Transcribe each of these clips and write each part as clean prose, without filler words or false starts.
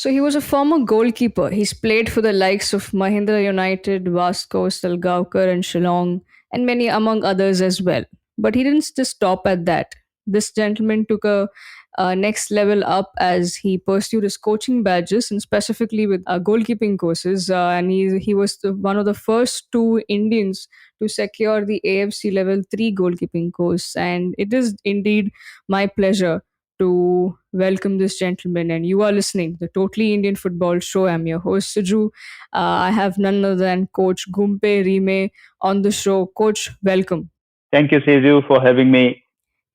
So he was a former goalkeeper. He's played for the likes of Mahindra United, Vasco, Salgaonkar, and Shillong, and many among others as well. But he didn't just stop at that. This gentleman took a next level up as he pursued his coaching badges and specifically with goalkeeping courses. And he was one of the first two Indians to secure the AFC Level 3 goalkeeping course. And it is indeed my pleasure to welcome this gentleman. And you are listening to the Totally Indian Football Show. I'm your host, Suju. I have none other than Coach Gumpe Rime on the show. Coach, welcome. Thank you, Seju, for having me.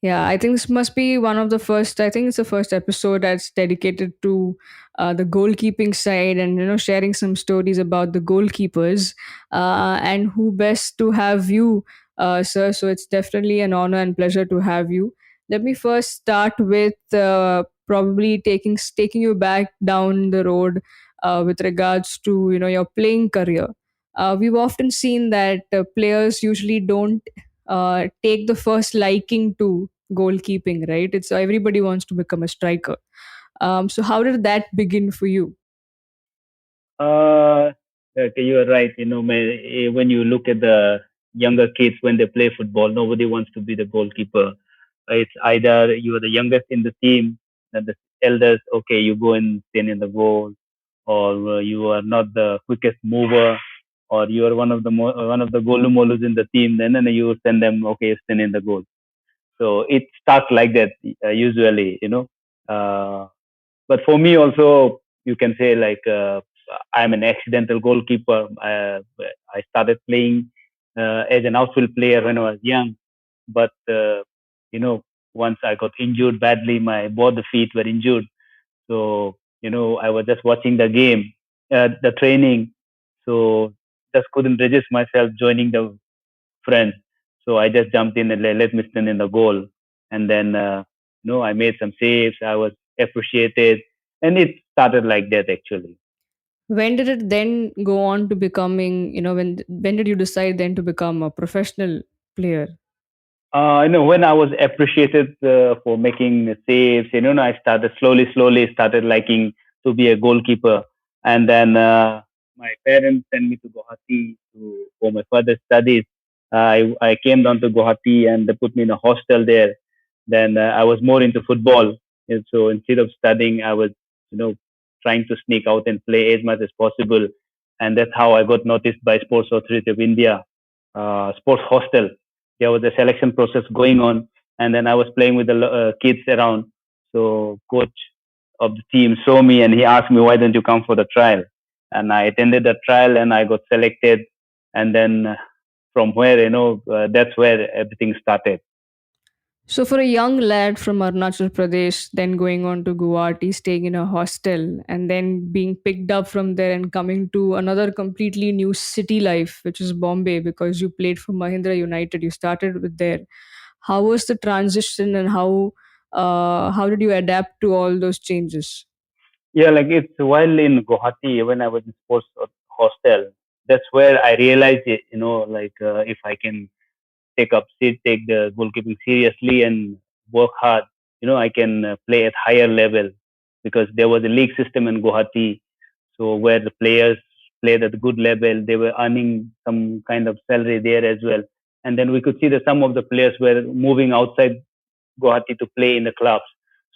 Yeah, I think this must be one of the first. I think it's the first episode that's dedicated to the goalkeeping side, and sharing some stories about the goalkeepers. And who best to have you, sir? So it's definitely an honor and pleasure to have you. Let me first start with probably taking you back down the road with regards to your playing career. We've often seen that players usually don't take the first liking to goalkeeping, right? It's everybody wants to become a striker. So how did that begin for you? Uh, okay, you are right. When you look at the younger kids when they play football, nobody wants to be the goalkeeper. It's either you are the youngest in the team, then the eldest, okay, you go and stand in the goal, or you are not the quickest mover, or you are one of the golumolus in the team. Then you send them, okay, stand in the goal. So it starts like that usually. Uh, but for me also, you can say like I'm an accidental goalkeeper. I started playing as an outfield player when I was young, but you know once I got injured badly, my both the feet were injured. So I was just watching the game, the training, so just couldn't resist myself joining the friends. So I just jumped in and let me stand in the goal. And then, I made some saves. I was appreciated. And it started like that actually. When did it then go on to becoming, when did you decide then to become a professional player? When I was appreciated for making saves, I started slowly started liking to be a goalkeeper. And then my parents sent me to Guwahati for my further studies. I came down to Guwahati and they put me in a hostel there. Then I was more into football. And so instead of studying, I was, you know, trying to sneak out and play as much as possible. And that's how I got noticed by Sports Authority of India, sports hostel. There was a selection process going on, and then I was playing with the kids around. So coach of the team saw me and he asked me, "Why don't you come for the trial?" And I attended the trial and I got selected. And then from where that's where everything started. So, for a young lad from Arunachal Pradesh, then going on to Guwahati, staying in a hostel, and then being picked up from there and coming to another completely new city life, which is Bombay, because you played for Mahindra United, you started with there. How was the transition, and how did you adapt to all those changes? Yeah, like it's while in Guwahati when I was in sports hostel. That's where I realized it. Like if I can take the goalkeeping seriously and work hard, I can play at higher level because there was a league system in Guwahati, so where the players played at a good level, they were earning some kind of salary there as well. And then we could see that some of the players were moving outside Guwahati to play in the clubs.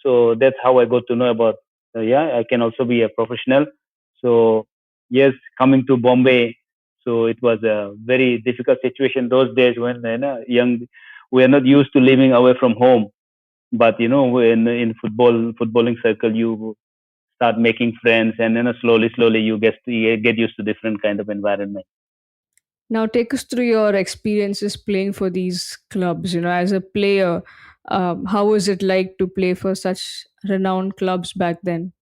So that's how I got to know about, yeah, I can also be a professional. So, yes, coming to Bombay, so it was a very difficult situation those days when young, we are not used to living away from home. But in footballing circle, you start making friends, and then slowly you get used to different kind of environment. Now, take us through your experiences playing for these clubs. As a player, how was it like to play for such renowned clubs back then?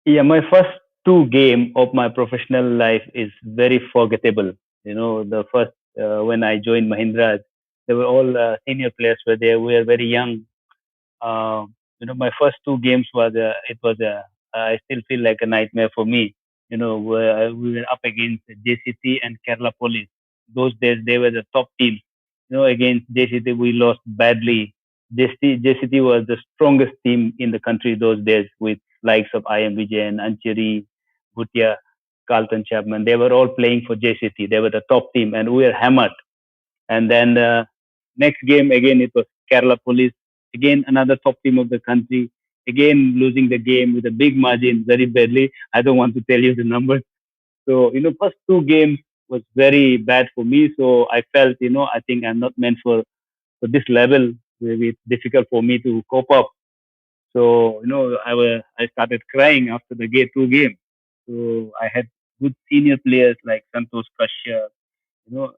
Yeah, my first two game of my professional life is very forgettable. The first when I joined Mahindra, they were all senior players were there. We were very young. My first two games was it was I still feel like a nightmare for me. Where we were up against JCT and Kerala Police. Those days they were the top teams. Against JCT we lost badly. JCT was the strongest team in the country those days with likes of I.M. Vijayan, Anchiri, Bhutia, Carlton Chapman. They were all playing for JCT. They were the top team, and we were hammered. And then next game again it was Kerala Police, again another top team of the country, again losing the game with a big margin, very badly. I don't want to tell you the numbers. So first two games was very bad for me. So I felt I think I'm not meant for this level. Maybe it's difficult for me to cope up. So I started crying after the two games. So I had good senior players like Santosh Kashyap, you know,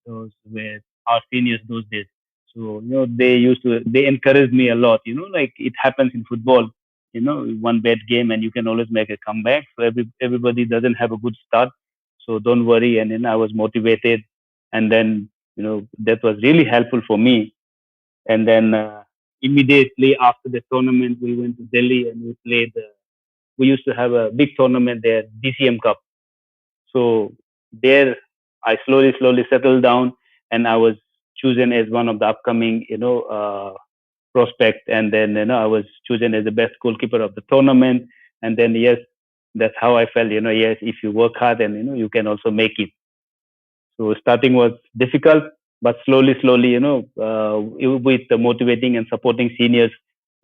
those were our seniors those days. So, they encouraged me a lot, like it happens in football, one bad game and you can always make a comeback. So everybody doesn't have a good start. So don't worry. And then I was motivated. And then, that was really helpful for me. And then immediately after the tournament, we went to Delhi and we played. We used to have a big tournament there, DCM Cup. So there, I slowly settled down, and I was chosen as one of the upcoming, prospect. And then I was chosen as the best goalkeeper of the tournament. And then yes, that's how I felt. Yes, if you work hard, and you can also make it. So starting was difficult, but slowly, with the motivating and supporting seniors,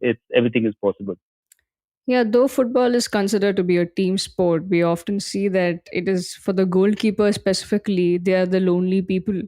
it's everything is possible. Yeah, though football is considered to be a team sport, we often see that it is for the goalkeeper specifically, they are the lonely people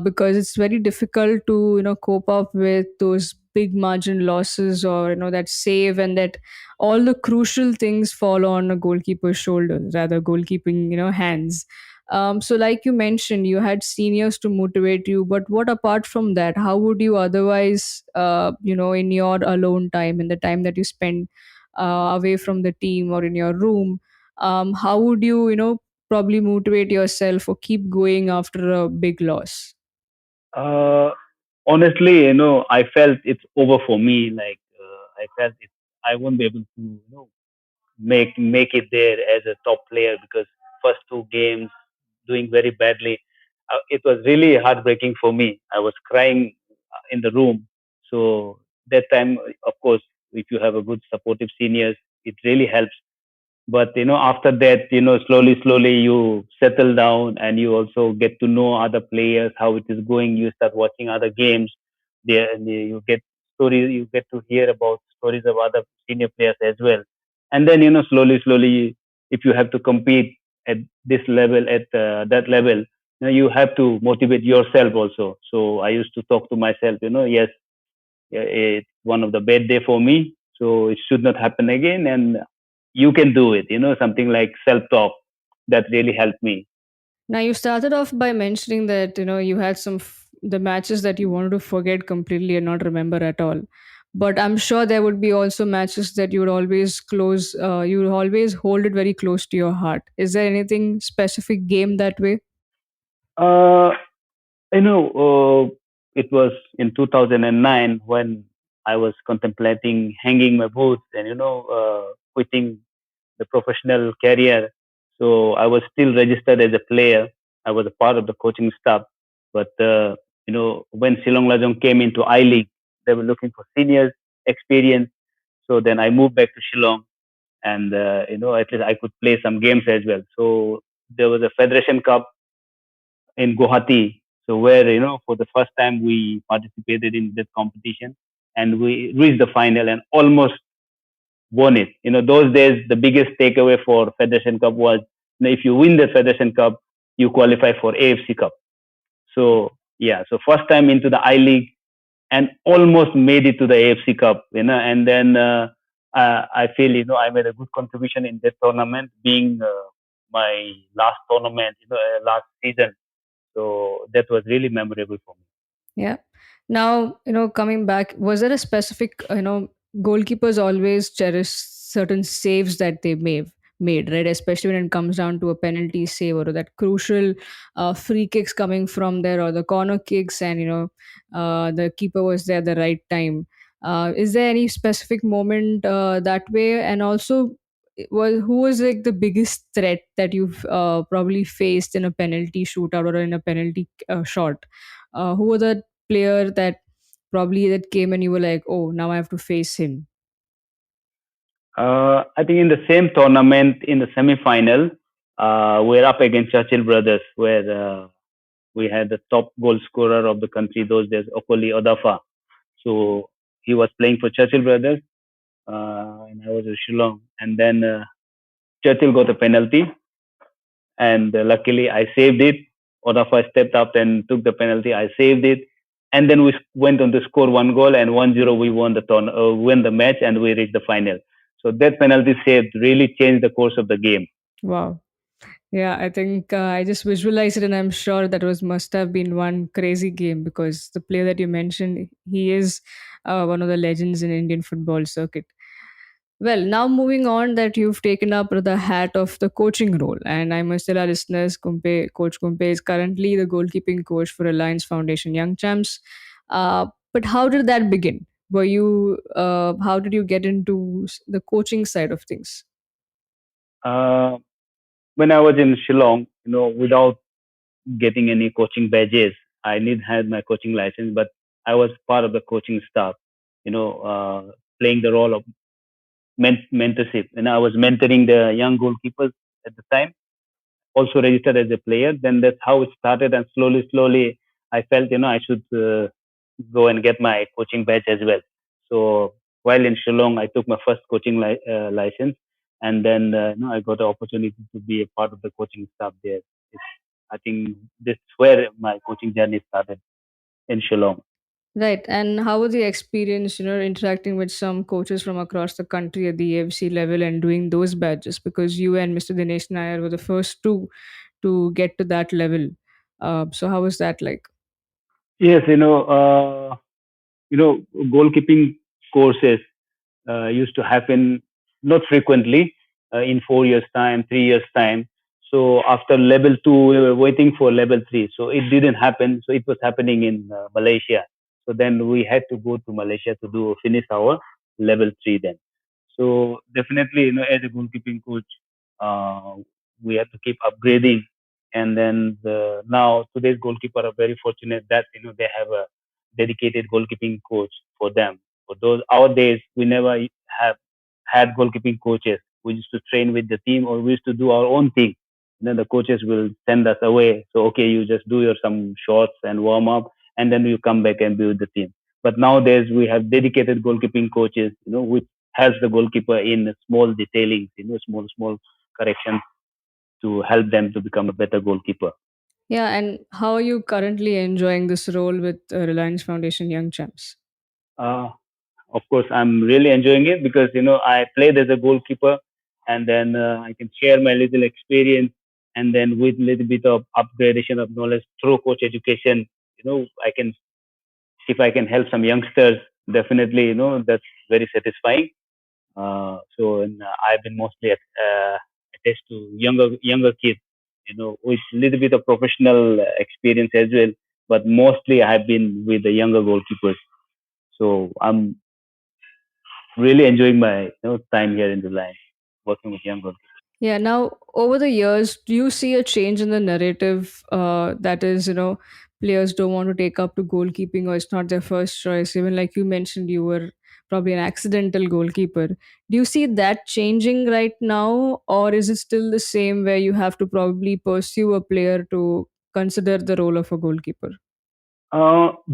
because it's very difficult to, cope up with those big margin losses or, that save and that all the crucial things fall on a goalkeeper's shoulders, rather goalkeeping, hands. So, like you mentioned, you had seniors to motivate you, but what apart from that, how would you otherwise, in your alone time, in the time that you spend away from the team or in your room, how would you probably motivate yourself or keep going after a big loss? Uh, Honestly, I felt it's over for me. Like I felt I won't be able to, make it there as a top player because first two games doing very badly. It was really heartbreaking for me. I was crying in the room. So that time, of course, if you have a good supportive seniors, it really helps. But after that, slowly you settle down and you also get to know other players, how it is going. You start watching other games there, and you get stories. You get to hear about stories of other senior players as well. And then slowly, if you have to compete at this level, at that level, you have to motivate yourself also. So I used to talk to myself, yes, yeah, it's one of the bad day for me, so it should not happen again, and you can do it. Something like self talk that really helped me. Now you started off by mentioning that you had the matches that you wanted to forget completely and not remember at all, but I'm sure there would be also matches that you would always hold it very close to your heart. Is there anything specific game that way? Uh, you know, it was in 2009 when I was contemplating hanging my boots and quitting the professional career. So I was still registered as a player. I was a part of the coaching staff, but when Shillong Lajong came into I League, they were looking for seniors, experience. So then I moved back to Shillong, and at least I could play some games as well. So there was a Federation Cup in Guwahati, so where for the first time we participated in that competition, and we reached the final and almost won it. Those days the biggest takeaway for Federation Cup was, if you win the Federation Cup, you qualify for AFC Cup. So yeah, so first time into the I League and almost made it to the AFC Cup. And then I feel I made a good contribution in that tournament, being my last tournament, last season. So that was really memorable for me. Yeah. Now, coming back, was there a specific, goalkeepers always cherish certain saves that they may have made, right? Especially when it comes down to a penalty save or that crucial free kicks coming from there or the corner kicks, and the keeper was there at the right time. Is there any specific moment that way? And also, who was like the biggest threat that you've probably faced in a penalty shootout or in a penalty shot? Who were the player that probably that came and you were like, oh, now I have to face him? I think in the same tournament, in the semi-final, we're up against Churchill Brothers, where we had the top goal scorer of the country those days, Okoli Odafa. So he was playing for Churchill Brothers, and I was with Shillong. And then Churchill got a penalty, and luckily I saved it. Odafa stepped up and took the penalty. I saved it, and then we went on to score one goal, and 1-0 we won the match, and we reached the final. So that penalty save really changed the course of the game. Wow. Yeah, I think I just visualized it, and I'm sure that was must have been one crazy game because the player that you mentioned, he is one of the legends in Indian football circuit. Well, now moving on, that you've taken up the hat of the coaching role, and I must tell our listeners, Coach Kumpe is currently the goalkeeping coach for Alliance Foundation Young Champs. But how did that begin? Were you? How did you get into the coaching side of things? Uh, when I was in Shillong, without getting any coaching badges, I did had my coaching license, but I was part of the coaching staff. Playing the role of mentorship, and I was mentoring the young goalkeepers at the time, also registered as a player. Then that's how it started, and slowly, I felt I should go and get my coaching badge as well. So while in Shillong, I took my first coaching license, and then I got the opportunity to be a part of the coaching staff there. I think this is where my coaching journey started in Shillong. Right. And how was the experience, interacting with some coaches from across the country at the AFC level and doing those badges? Because you and Mr. Dinesh Nair were the first two to get to that level. So how was that like? Yes, goalkeeping courses used to happen not frequently in 4 years' time, 3 years' time. So after level two, we were waiting for level three. So it didn't happen. So it was happening in Malaysia. So then we had to go to Malaysia to do finish our level three then. So definitely, as a goalkeeping coach, uh, we have to keep upgrading. And then now today's goalkeeper are very fortunate that they have a dedicated goalkeeping coach for them. For those our days, we never have had goalkeeping coaches. We used to train with the team, or we used to do our own thing. And then the coaches will send us away. So okay, you just do your some shots and warm up, and then you come back and be with the team. But nowadays we have dedicated goalkeeping coaches, which helps the goalkeeper in small detailings, small corrections to help them to become a better goalkeeper. Yeah. And how are you currently enjoying this role with Reliance Foundation Young Champs? Uh, of course, I'm really enjoying it because I played as a goalkeeper, and then I can share my little experience, and then with little bit of upgradation of knowledge through coach education, I can if I can help some youngsters, definitely that's very satisfying. I've been mostly attached to younger kids, with a little bit of professional experience as well. But mostly, I've been with the younger goalkeepers. So I'm really enjoying my time here in the line, working with young goalkeepers. Yeah. Now, over the years, do you see a change in the narrative that is, players don't want to take up to goalkeeping or it's not their first choice? Even like you mentioned, you were probably an accidental goalkeeper. Do you see that changing right now, or is it still the same where you have to probably pursue a player to consider the role of a goalkeeper?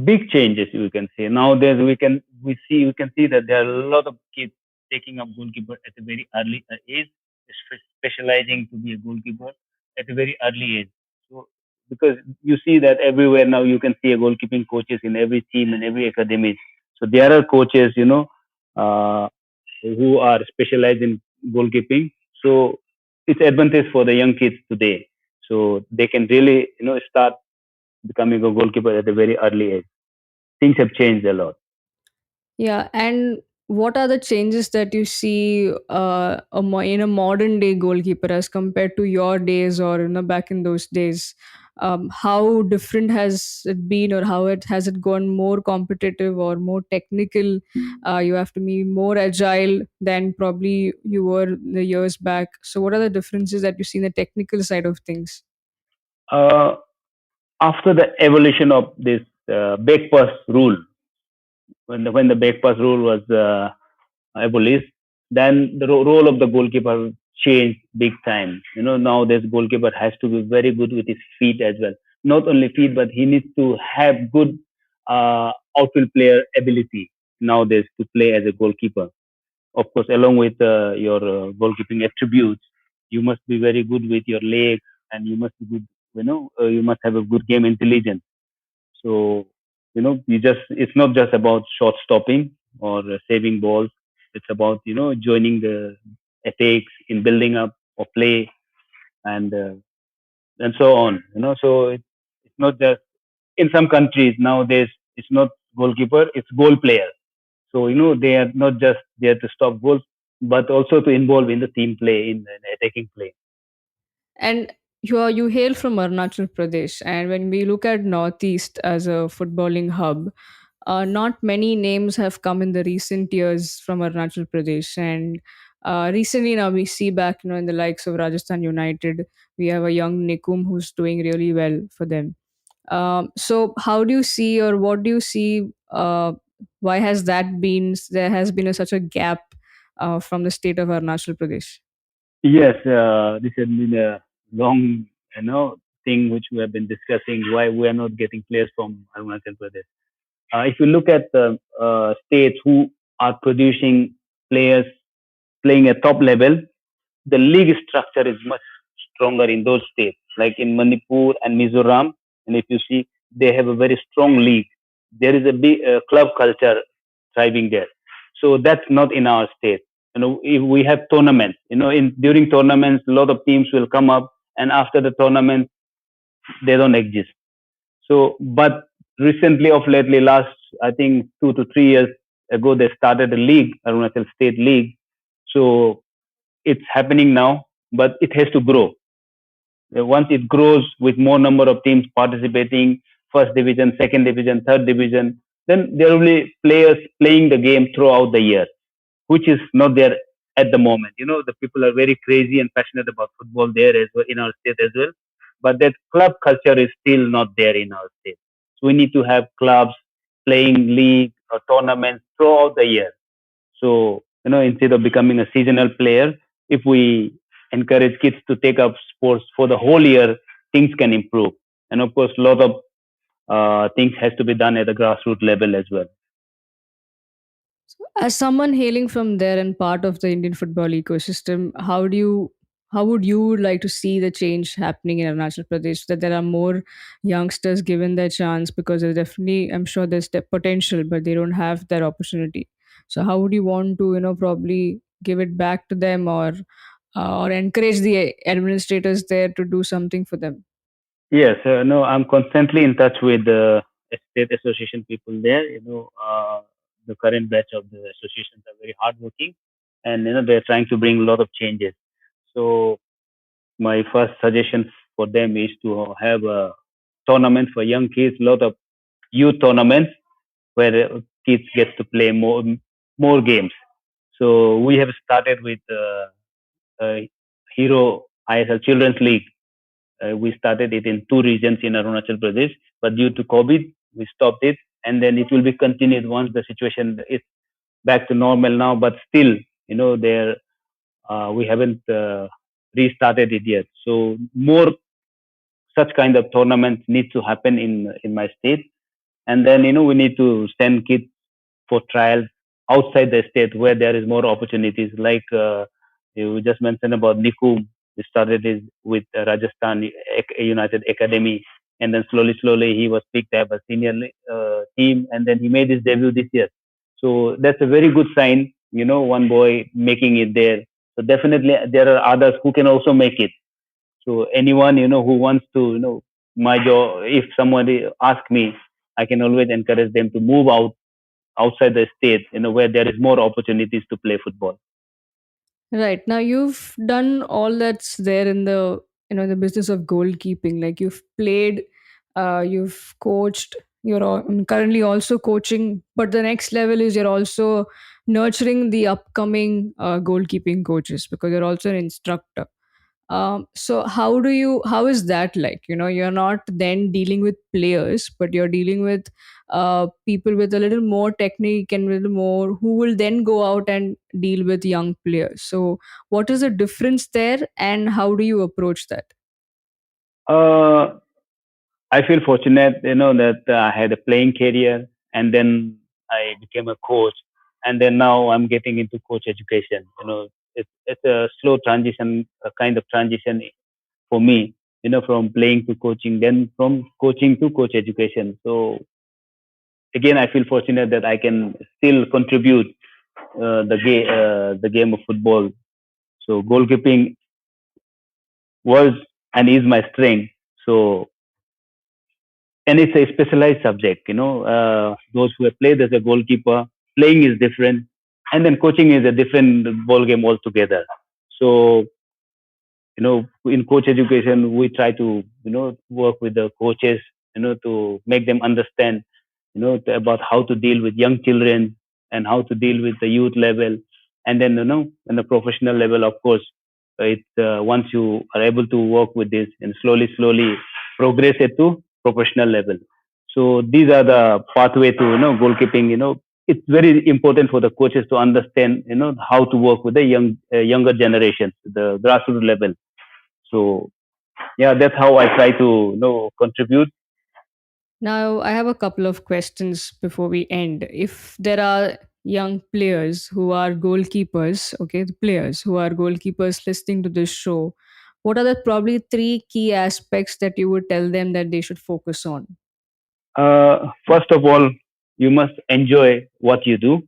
Big changes you can say nowadays. We can see that there are a lot of kids taking up goalkeeper at a very early age, specializing to be a goalkeeper at a very early age. So because you see that everywhere now, you can see a goalkeeping coaches in every team and every academy. So there are coaches, uh, who are specialized in goalkeeping. So it's advantage for the young kids today. So they can really start becoming a goalkeeper at a very early age. Things have changed a lot. Yeah, and what are the changes that you see in a modern day goalkeeper as compared to your days or back in those days? How different has it been, or how it has it gone more competitive or more technical? You have to be more agile than probably you were the years back. So, what are the differences that you see in the technical side of things? Uh, After the evolution of this back pass rule, when the back pass rule was abolished, then the role of the goalkeeper changed big time. Now this goalkeeper has to be very good with his feet as well. Not only feet, but he needs to have good outfield player ability nowadays to play as a goalkeeper. Of course, along with your goalkeeping attributes, you must be very good with your legs, and you must be good. You must have a good game intelligence. So, it's not just about short stopping or saving balls. It's about, joining the attacks in building up or play, and so on. So it's not just in some countries nowadays, it's not goalkeeper, it's goal player. So, they are not just there to stop goals, but also to involve in the team play, in attacking play. And you hail from Arunachal Pradesh, and when we look at Northeast as a footballing hub, not many names have come in the recent years from Arunachal Pradesh. And recently now we see back, in the likes of Rajasthan United, we have a young Nikum who's doing really well for them. So how do you see, or what do you see? Why has that been? There has been such a gap from the state of Arunachal Pradesh. Yes, this has been a long, thing which we have been discussing, why we are not getting players from Arunachal Pradesh. If you look at the states who are producing players playing at top level, the league structure is much stronger in those states, like in Manipur and Mizoram. And if you see, they have a very strong league. There is a big club culture thriving there. So that's not in our state. If we have tournaments, in during tournaments, a lot of teams will come up, and after the tournament, they don't exist. So, but recently, of lately, last I think 2 to 3 years ago, they started a league, Arunachal State League. So it's happening now, but it has to grow. Once it grows with more number of teams participating, first division, second division, third division, then there will be players playing the game throughout the year, which is not there at the moment. The people are very crazy and passionate about football there as well, in our state as well, but that club culture is still not there in our state. So we need to have clubs playing league or tournaments throughout the year. So, instead of becoming a seasonal player, if we encourage kids to take up sports for the whole year, things can improve. And of course, a lot of things has to be done at the grassroots level as well. As someone hailing from there and part of the Indian football ecosystem, how would you like to see the change happening in Arunachal Pradesh, that there are more youngsters given their chance? Because there's definitely, I'm sure there's the potential, but they don't have that opportunity. So how would you want to, probably give it back to them, or encourage the administrators there to do something for them? Yes, no, I'm constantly in touch with the state association people there. The current batch of the associations are very hardworking, and they're trying to bring a lot of changes. So my first suggestion for them is to have a tournament for young kids, a lot of youth tournaments where kids get to play more games. So we have started with Hero ISL Children's League. We started it in two regions in Arunachal Pradesh, but due to COVID, we stopped it, and then it will be continued once the situation is back to normal now. But still, there we haven't restarted it yet. So more such kind of tournaments need to happen in my state, and then we need to send kids for trials outside the state where there is more opportunities. Like you just mentioned about Nikum, we started it with Rajasthan United Academy, and then slowly he was picked up a senior team, and then he made his debut this year. So that's a very good sign. One boy making it there. So definitely there are others who can also make it. So anyone who wants to my job, if somebody ask me, I can always encourage them to move outside the state, where there is more opportunities to play football. Right. Now you've done all that's there in the the business of goalkeeping. Like you've played, you've coached, currently also coaching, but the next level is you're also nurturing the upcoming goalkeeping coaches, because you're also an instructor. So how is that like? You're not then dealing with players, but you're dealing with people with a little more technique and a little more who will then go out and deal with young players. So what is the difference there, and how do you approach that? Uh, I feel fortunate, that I had a playing career, and then I became a coach, and then now I'm getting into coach education. It's a slow transition, a kind of transition for me. From playing to coaching, then from coaching to coach education. So again, I feel fortunate that I can still contribute the game of football. So goalkeeping was and is my strength. So, and it's a specialized subject. Those who have played as a goalkeeper, playing is different, and then coaching is a different ball game altogether. So, in coach education, we try to work with the coaches, to make them understand, about how to deal with young children and how to deal with the youth level, and then in the professional level, of course. Once you are able to work with this and slowly progress it to professional level. So these are the pathway to goalkeeping. It's very important for the coaches to understand how to work with the younger generations, the grassroots level. So yeah, that's how I try to contribute. Now, I have a couple of questions before we end. If there are young players who are goalkeepers, okay, the players who are goalkeepers listening to this show, what are the probably three key aspects that you would tell them that they should focus on? First of all, you must enjoy what you do.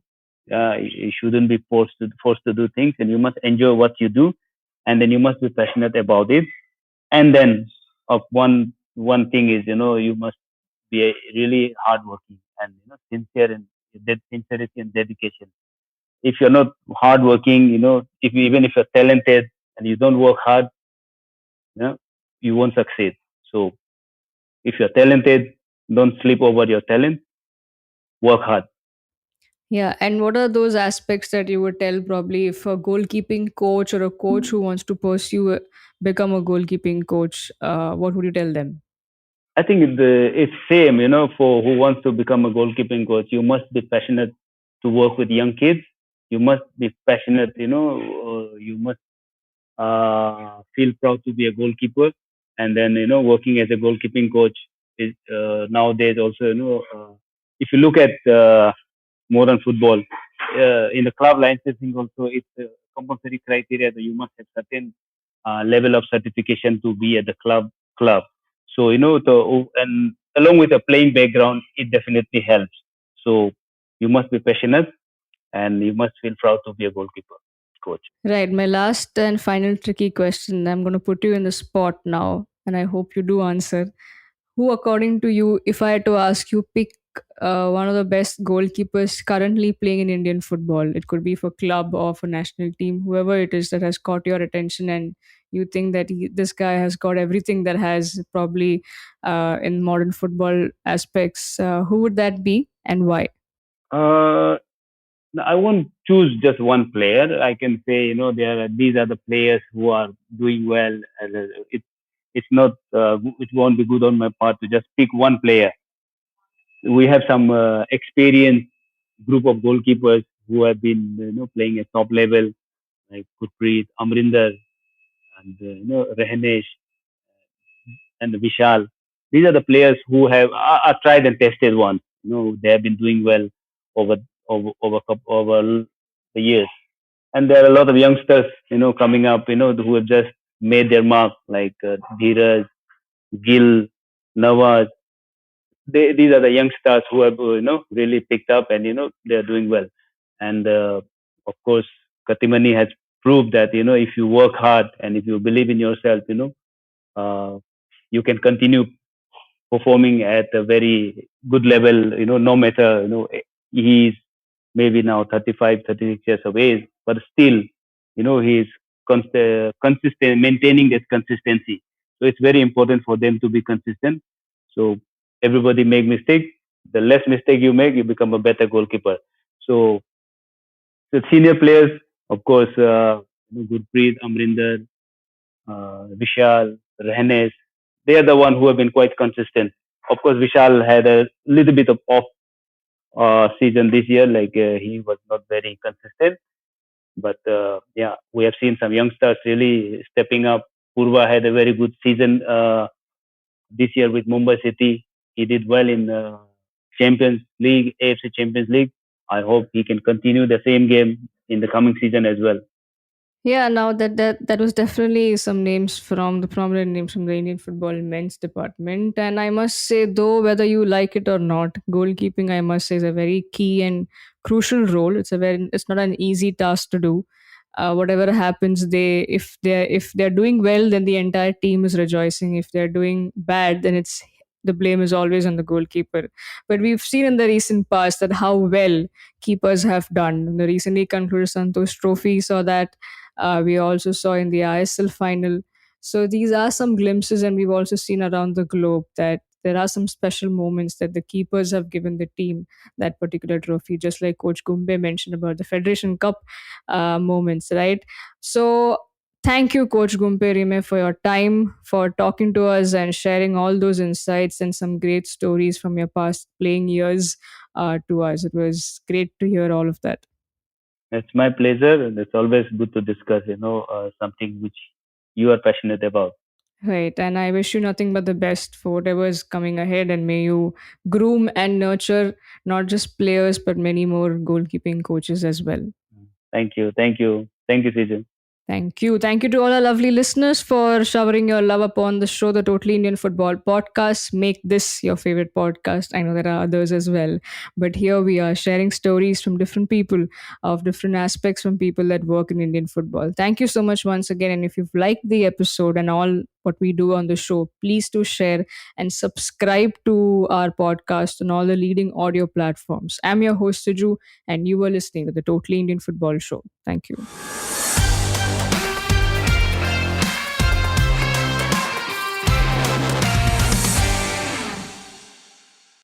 You shouldn't be forced to do things, and you must enjoy what you do, and then you must be passionate about it. And then, of one thing is, you must be really hardworking and sincere and sincerity and dedication. If you're not hardworking, even if you're talented and you don't work hard, you know, you won't succeed. So if you're talented, don't sleep over your talent. Work hard. Yeah, and what are those aspects that you would tell probably if a goalkeeping coach or a coach who wants to pursue become a goalkeeping coach? What would you tell them? I think it's same, for who wants to become a goalkeeping coach. You must be passionate to work with young kids. You must be passionate, you must feel proud to be a goalkeeper. And then, working as a goalkeeping coach is nowadays also, if you look at modern football, in the club licensing also, it's a compulsory criteria that you must have certain level of certification to be at the club. So and along with a playing background, it definitely helps. So you must be passionate and you must feel proud to be a goalkeeper coach. Right. My last and final tricky question. I'm going to put you in the spot now, and I hope you do answer. Who, according to you, if I had to ask you, pick one of the best goalkeepers currently playing in Indian football? It could be for club or for national team, whoever it is that has caught your attention, and you think that this guy has got everything that has probably in modern football aspects. Who would that be, and why? Uh, I won't choose just one player. I can say, these are the players who are doing well. And it's not, it won't be good on my part to just pick one player. We have some experienced group of goalkeepers who have been, playing at top level, like Gurpreet, Amrinder, and Rehnesh and Vishal. These are the players who are tried and tested ones. They have been doing well over over the years. And there are a lot of youngsters, coming up, who have just made their mark, like Dheeraj, Gil, Nawaz. These are the youngsters who have, really picked up, and they are doing well. And of course, Katimani has proved that if you work hard and if you believe in yourself, uh, you can continue performing at a very good level. No matter he's maybe now 35, 36 years of age, but still, he's consistent, maintaining that consistency. So it's very important for them to be consistent. So everybody make mistakes. The less mistake you make, you become a better goalkeeper. So the senior players, of course, Gurpreet, Amrinder, Vishal, Rehenes. They are the one who have been quite consistent. Of course, Vishal had a little bit of off season this year, like he was not very consistent. But yeah, we have seen some youngsters really stepping up. Purva had a very good season this year with Mumbai City. He did well in Champions League, AFC Champions League. I hope he can continue the same game in the coming season as well. Yeah, now that was definitely some names from the prominent names from the Indian football men's department. And I must say, though, whether you like it or not, goalkeeping, I must say, is a very key and crucial role. It's not an easy task to do. Whatever happens, if they're doing well, then the entire team is rejoicing. If they're doing bad, then it's the blame is always on the goalkeeper. But we've seen in the recent past that how well keepers have done. The recently concluded Santosh Trophy saw that. We also saw in the ISL final. So these are some glimpses, and we've also seen around the globe that there are some special moments that the keepers have given the team that particular trophy, just like Coach Gumbe mentioned about the Federation Cup moments, right? So thank you, Coach Gumpe Rime, for your time, for talking to us and sharing all those insights and some great stories from your past playing years to us. It was great to hear all of that. It's my pleasure, and it's always good to discuss, something which you are passionate about. Right. And I wish you nothing but the best for whatever is coming ahead. And may you groom and nurture not just players, but many more goalkeeping coaches as well. Thank you, thank you, thank you, Sejan. Thank you. Thank you to all our lovely listeners for showering your love upon the show, the Totally Indian Football Podcast. Make this your favorite podcast. I know there are others as well. But here we are sharing stories from different people of different aspects from people that work in Indian football. Thank you so much once again. And if you've liked the episode and all what we do on the show, please do share and subscribe to our podcast on all the leading audio platforms. I'm your host, Suju, and you are listening to the Totally Indian Football Show. Thank you.